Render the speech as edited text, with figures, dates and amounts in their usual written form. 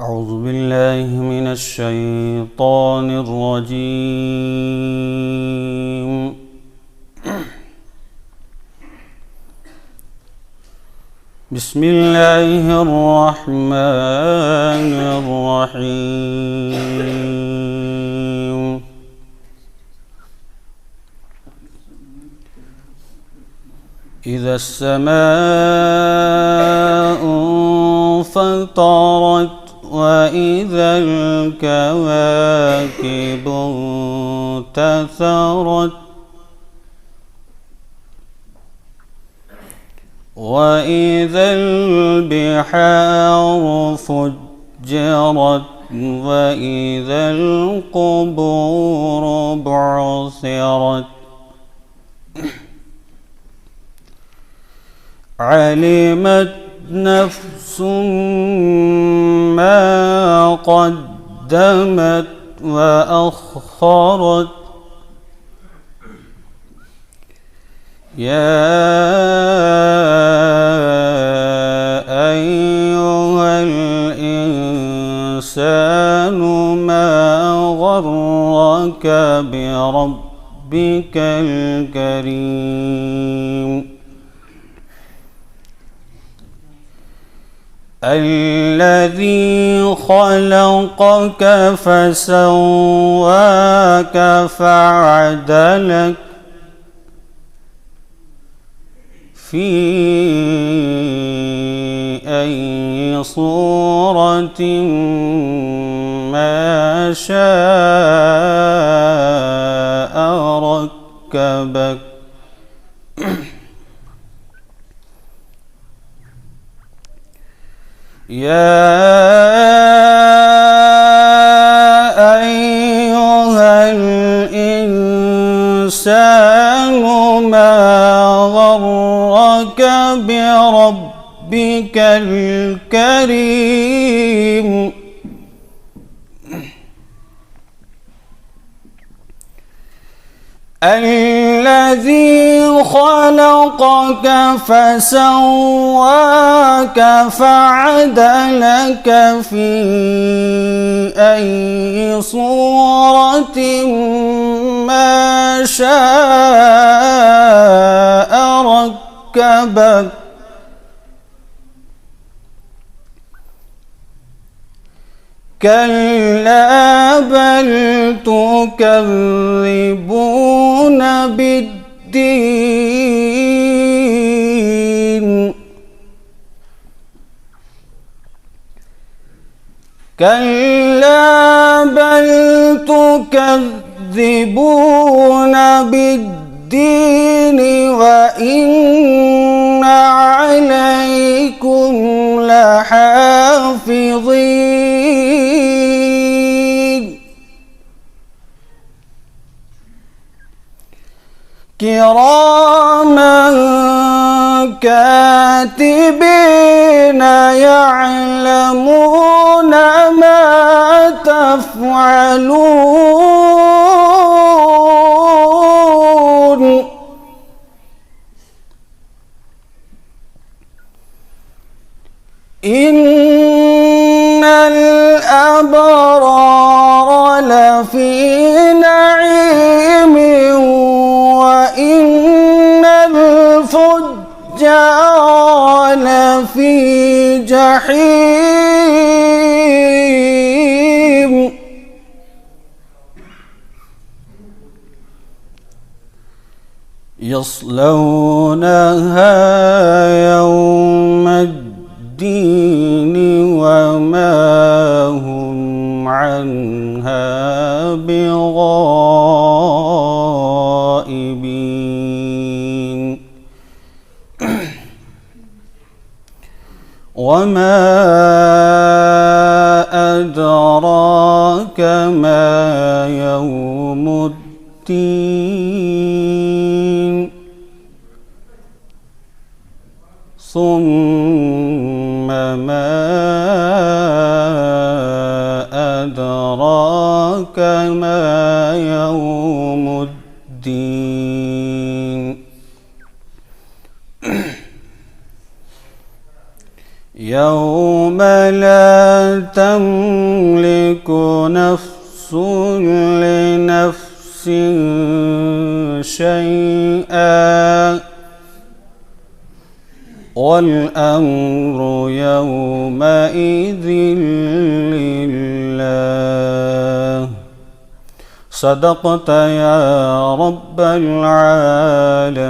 أعوذ بالله من الشيطان الرجيم. بسم الله الرحمن الرحيم. إذا السماء انفطرت وإذا الكواكب انتثرت وإذا البحار فجرت وإذا القبور بعثرت علمت نفس ما قدمت وأخرت يا أيها الإنسان ما غرك بربك الكريم الذي خلقك فسواك فعدلك في أي صورة ما شاء ركبك يا أيها الإنسان ما غرك بربك الكريم الذي خلقك فسواك فعدلك في أي صورة ما شاء ركبك كلا بل تكذبون بالدين كلا بل تكذبون بالدين وإن عليكم لحافظين كراما كاتبين يعلمون ما تفعلون إن الأبرار لفي نعيم وإن الفجار لفي جحيم يصلونها يوم الدين وما هم عنها بغائبين وما أدراك ما يوم الدين ثم تملك نفس لنفس شيئا والأمر يومئذ لله. صدقت يا رب العالمين.